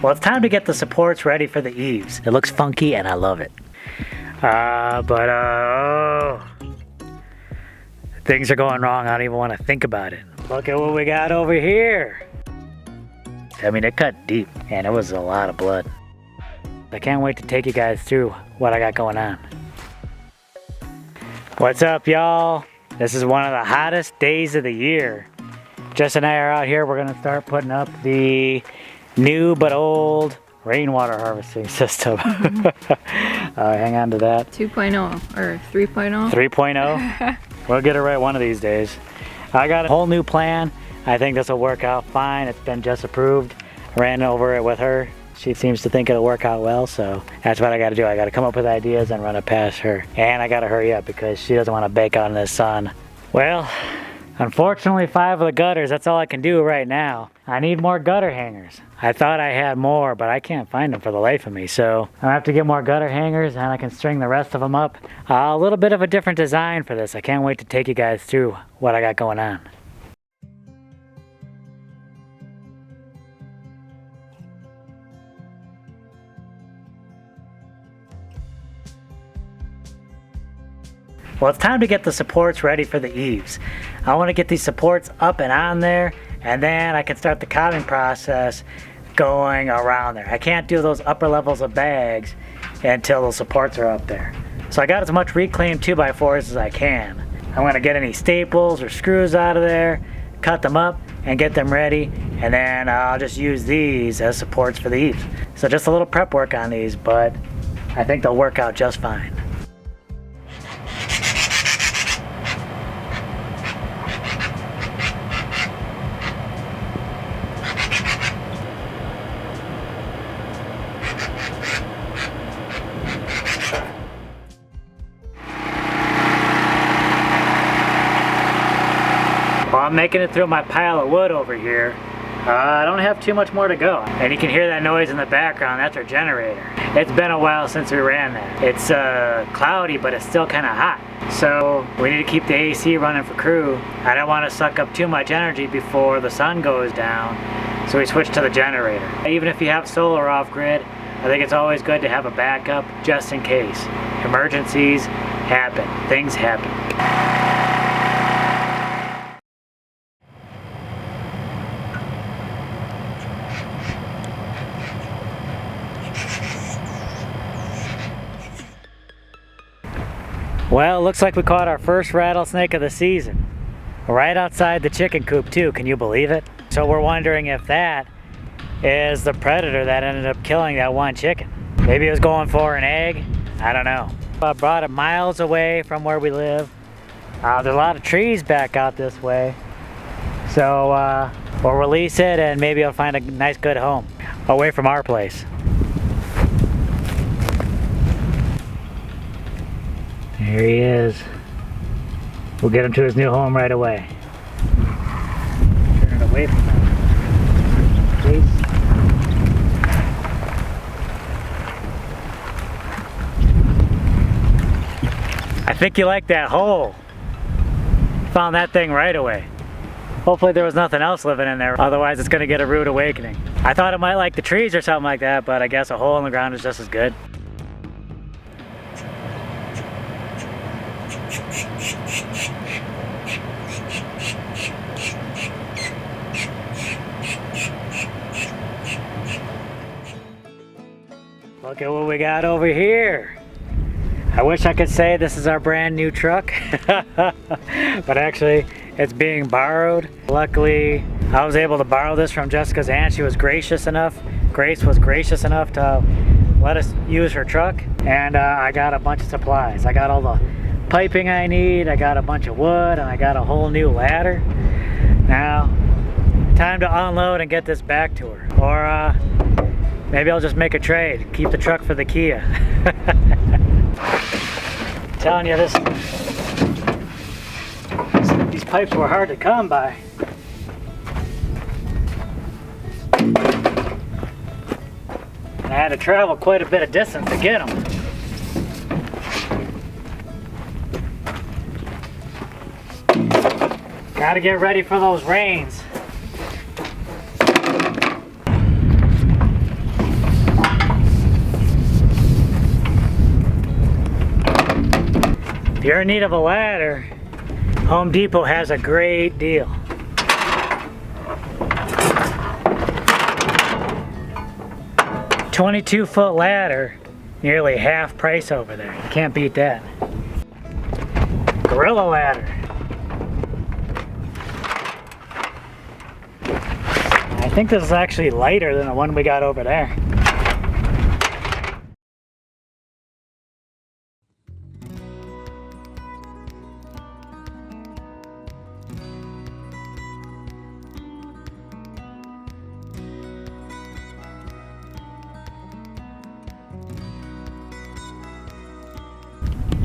Well, it's time to get the supports ready for the eaves. It looks funky and I love it. Things are going wrong. I don't even want to think about it. Look at what we got over here. I mean, it cut deep and it was a lot of blood. I can't wait to take you guys through what I got going on. What's up, y'all? This is one of the hottest days of the year. Jess and I are out here. We're gonna start putting up the new but old rainwater harvesting system. Hang on to that. 2.0 or 3.0? 3.0. We'll get it right one of these days. I got a whole new plan. I think this will work out fine. It's been just approved. Ran over it with her. She seems to think it'll work out well, so that's what I gotta do. I gotta come up with ideas and run it past her. And I gotta hurry up because she doesn't want to bake out in the sun. Well, unfortunately 5 of the gutters, that's all I can do right now. I need more gutter hangers. I thought I had more, but I can't find them for the life of me. So I have to get more gutter hangers and I can string the rest of them up. A little bit of a different design for this. I can't wait to take you guys through what I got going on. Well, it's time to get the supports ready for the eaves. I want to get these supports up and on there, and then I can start the cobbing process going around there. I can't do those upper levels of bags until those supports are up there. So I got as much reclaimed 2x4s as I can. I'm going to get any staples or screws out of there, cut them up, and get them ready, and then I'll just use these as supports for the eaves. So just a little prep work on these, but I think they'll work out just fine. Well, I'm making it through my pile of wood over here. I don't have too much more to go. And you can hear that noise in the background. That's our generator. It's been a while since we ran that. It's cloudy, but it's still kind of hot. So we need to keep the AC running for crew. I don't want to suck up too much energy before the sun goes down. So we switched to the generator. Even if you have solar off grid, I think it's always good to have a backup just in case. Emergencies happen. Things happen. Well, it looks like we caught our first rattlesnake of the season. Right outside the chicken coop too, can you believe it? So we're wondering if that is the predator that ended up killing that one chicken. Maybe it was going for an egg, I don't know. I brought it miles away from where we live. There's a lot of trees back out this way. So we'll release it and maybe I'll find a nice good home away from our place. There he is. We'll get him to his new home right away. Turn it away from him, please. I think you like that hole. Found that thing right away. Hopefully there was nothing else living in there, otherwise it's gonna get a rude awakening. I thought it might like the trees or something like that, but I guess a hole in the ground is just as good. Look at what we got over here. I wish I could say this is our brand new truck, but actually it's being borrowed. Luckily, I was able to borrow this from Jessica's aunt. She was gracious enough. Grace was gracious enough to let us use her truck, and I got a bunch of supplies. I got all the piping I need, I got a bunch of wood, and I got a whole new ladder. Now, time to unload and get this back to her. Or maybe I'll just make a trade, keep the truck for the Kia. I'm telling you, these pipes were hard to come by. And I had to travel quite a bit of distance to get them. Gotta get ready for those rains. you're in need of a ladder, Home Depot has a great deal. $22-foot ladder, nearly half price over there. You can't beat that. Gorilla ladder. I think this is actually lighter than the one we got over there.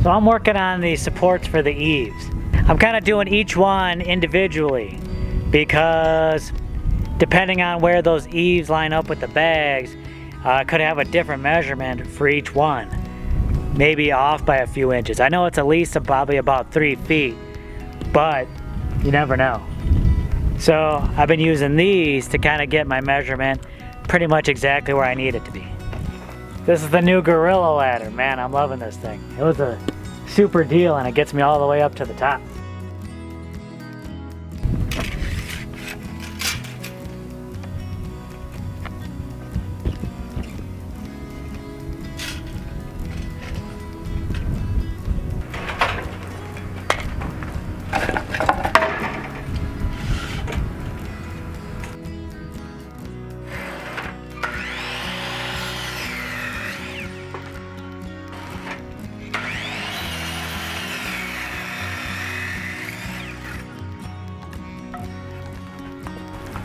So I'm working on the supports for the eaves. I'm kind of doing each one individually because depending on where those eaves line up with the bags, I could have a different measurement for each one. Maybe off by a few inches. I know it's at least probably about 3 feet, but you never know. So I've been using these to kind of get my measurement pretty much exactly where I need it to be. This is the new Gorilla ladder. Man, I'm loving this thing. It was a super deal and it gets me all the way up to the top.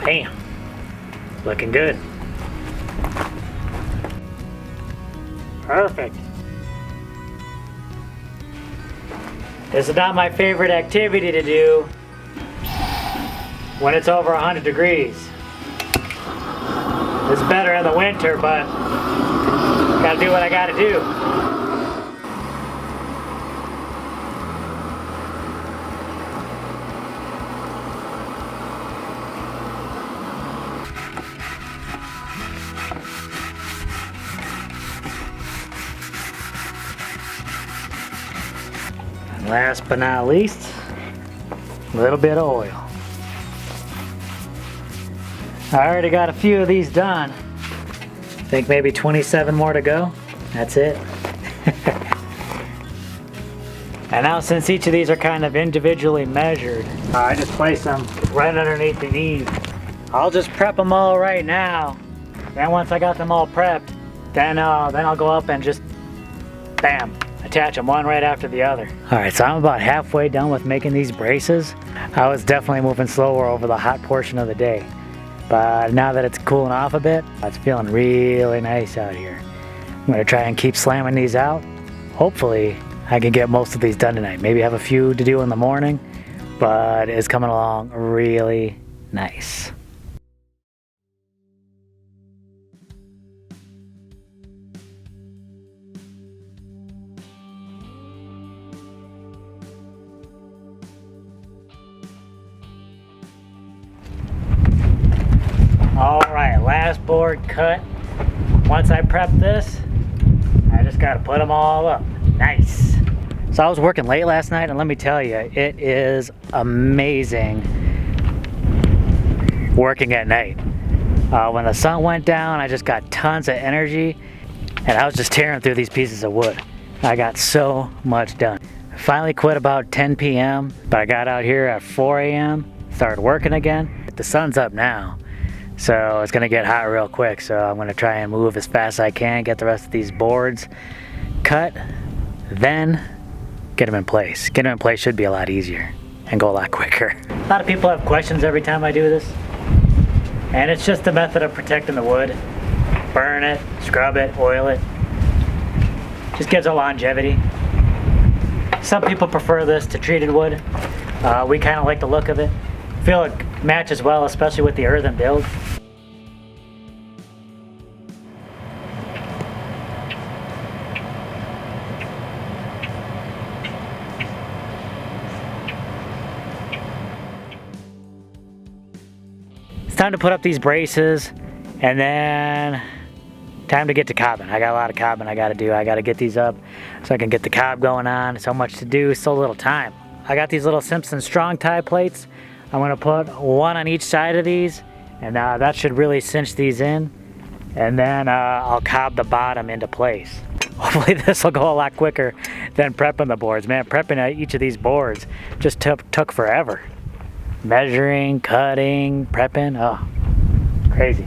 Bam, looking good. Perfect. This is not my favorite activity to do when it's over 100 degrees. It's better in the winter, but gotta do what I gotta do. Last but not least, a little bit of oil. I already got a few of these done. I think maybe 27 more to go. That's it. And now since each of these are kind of individually measured, I just place them right underneath the eave. I'll just prep them all right now. Then once I got them all prepped, then I'll go up and just bam, attach them one right after the other. All right, so I'm about halfway done with making these braces. I was definitely moving slower over the hot portion of the day, but now that it's cooling off a bit, it's feeling really nice out here. I'm gonna try and keep slamming these out. Hopefully I can get most of these done tonight. Maybe have a few to do in the morning, but it's coming along really nice. Alright, last board cut. Once I prep this, I just gotta put them all up. Nice. So I was working late last night, and let me tell you, it is amazing working at night. When the sun went down, I just got tons of energy, and I was just tearing through these pieces of wood. I got so much done. I finally quit about 10 p.m., but I got out here at 4 a.m., started working again. The sun's up now, so it's gonna get hot real quick, so I'm gonna try and move as fast as I can, get the rest of these boards cut, then get them in place. Get them in place should be a lot easier and go a lot quicker. A lot of people have questions every time I do this, and it's just a method of protecting the wood. Burn it, scrub it, oil it. Just gives it longevity. Some people prefer this to treated wood. We kind of like the look of it. Feel it matches well, especially with the earthen build. It's time to put up these braces and then time to get to cobbing. I got a lot of cobbing I gotta do. I gotta get these up so I can get the cob going on. So much to do, so little time. I got these little Simpson strong tie plates. I'm gonna put one on each side of these, and that should really cinch these in. And then I'll cob the bottom into place. Hopefully this will go a lot quicker than prepping the boards. Man, prepping each of these boards just took forever. Measuring, cutting, prepping, oh, crazy.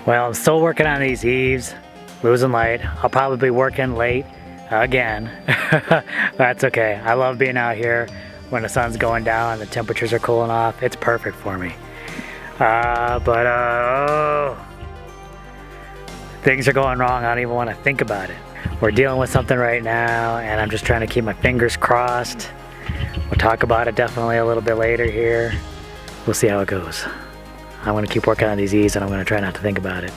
Well, I'm still working on these eaves, losing light. I'll probably be working late again. That's okay. I love being out here when the sun's going down and the temperatures are cooling off. It's perfect for me. Things are going wrong. I don't even want to think about it. We're dealing with something right now, and I'm just trying to keep my fingers crossed. We'll talk about it definitely a little bit later here. We'll see how it goes. I'm going to keep working on these eaves, and I'm going to try not to think about it.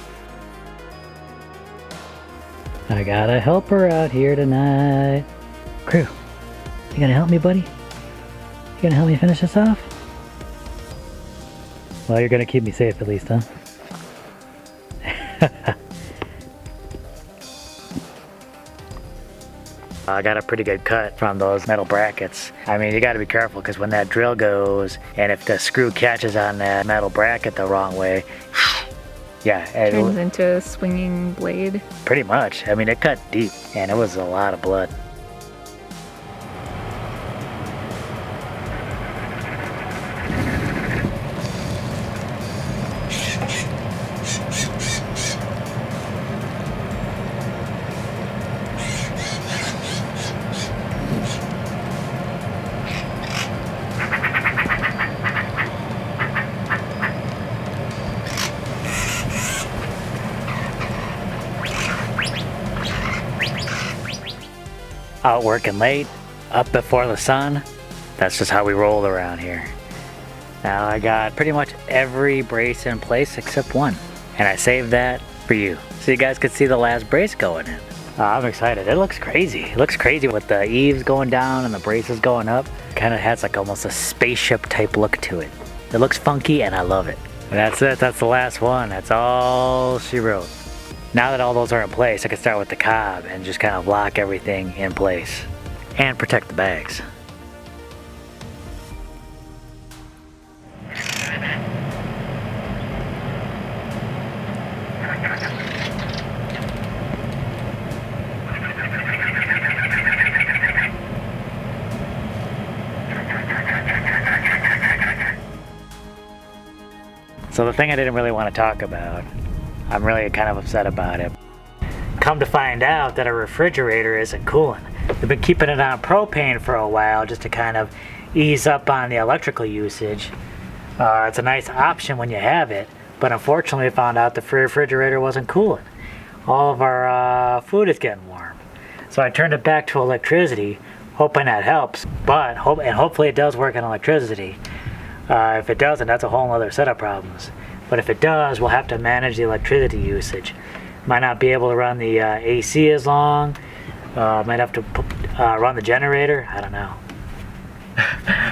I got a helper out here tonight. Crew, you gonna help me, buddy? You gonna help me finish this off? Well, you're gonna keep me safe at least, huh? I got a pretty good cut from those metal brackets. I mean, you gotta be careful because when that drill goes and if the screw catches on that metal bracket the wrong way, yeah. It turns into a swinging blade. Pretty much. I mean, it cut deep and it was a lot of blood. Out working late, up before the sun. That's just how we roll around here. Now I got pretty much every brace in place except one. And I saved that for you, so you guys could see the last brace going in. I'm excited. It looks crazy. It looks crazy with the eaves going down and the braces going up. Kind of has like almost a spaceship type look to it. It looks funky and I love it. And that's it. That's the last one. That's all she wrote. Now that all those are in place, I can start with the cob and just kind of lock everything in place and protect the bags. So the thing I didn't really want to talk about, I'm really kind of upset about it. Come to find out that our refrigerator isn't cooling. We've been keeping it on propane for a while just to kind of ease up on the electrical usage. It's a nice option when you have it, but unfortunately we found out the refrigerator wasn't cooling. All of our food is getting warm. So I turned it back to electricity, hoping that helps, but hopefully it does work on electricity. If it doesn't, that's a whole other set of problems. But if it does, we'll have to manage the electricity usage. Might not be able to run the AC as long. Might have to run the generator. I don't know.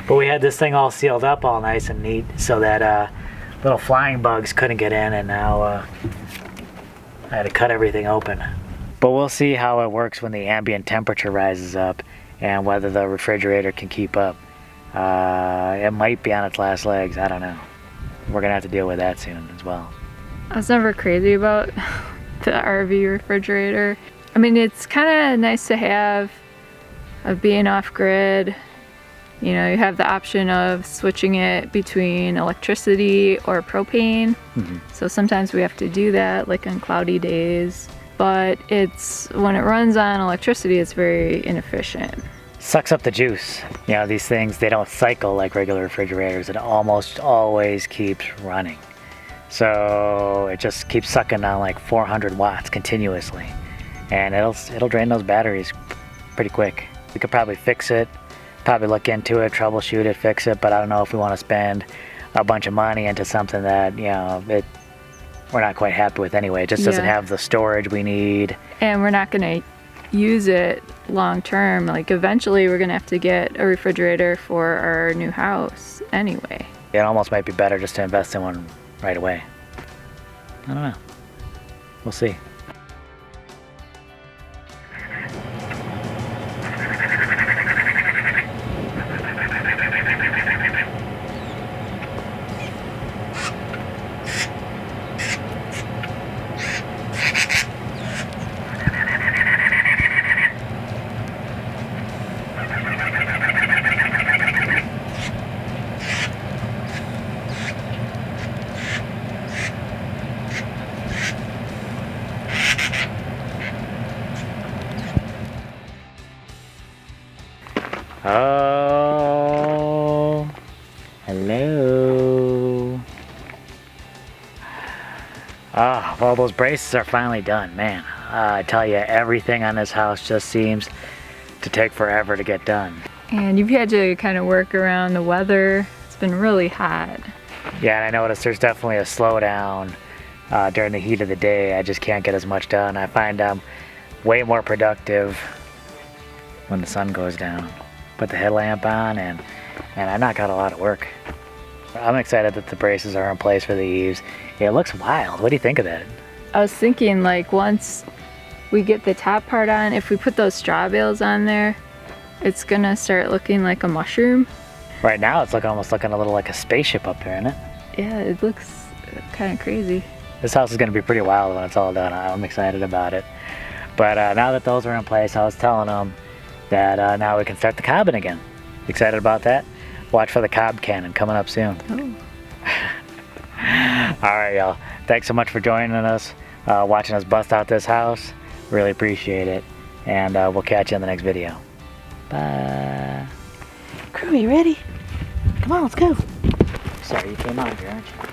But we had this thing all sealed up all nice and neat so that little flying bugs couldn't get in, and now I had to cut everything open. But we'll see how it works when the ambient temperature rises up and whether the refrigerator can keep up. It might be on its last legs. I don't know. We're gonna have to deal with that soon as well. I was never crazy about the RV refrigerator. I mean, it's kind of nice to have of being off-grid. You know, you have the option of switching it between electricity or propane. Mm-hmm. So sometimes we have to do that, like on cloudy days. But when it runs on electricity, it's very inefficient. sucks up the juice. You know, these things, they don't cycle like regular refrigerators. It almost always keeps running. So it just keeps sucking on like 400 watts continuously. And it'll drain those batteries pretty quick. We could probably fix it, probably look into it, troubleshoot it, fix it, but I don't know if we want to spend a bunch of money into something that, you know, we're not quite happy with anyway. It just doesn't have the storage we need. And we're not gonna use it long term. Like eventually we're gonna have to get a refrigerator for our new house anyway. It almost might be better just to invest in one right away. I don't know. We'll see. Oh, hello. Ah, well, those braces are finally done, man. I tell you, everything on this house just seems to take forever to get done. And you've had to kind of work around the weather. It's been really hot. Yeah, and I noticed there's definitely a slowdown during the heat of the day. I just can't get as much done. I find I'm way more productive when the sun goes down. Put the headlamp on and I knock out a lot of work. I'm excited that the braces are in place for the eaves. It looks wild. What do you think of that? I was thinking, like, once we get the top part on, if we put those straw bales on there, it's gonna start looking like a mushroom. Right now it's almost looking a little like a spaceship up there, isn't it? Yeah, it looks kind of crazy. This house is gonna be pretty wild when it's all done. I'm excited about it. But now that those are in place, I was telling them that now we can start the cobbing again. Excited about that? Watch for the cob cannon coming up soon. Oh. All right, y'all. Thanks so much for joining us, watching us bust out this house. Really appreciate it. And we'll catch you in the next video. Bye. Crew, you ready? Come on, let's go. Sorry, you came out here, aren't you?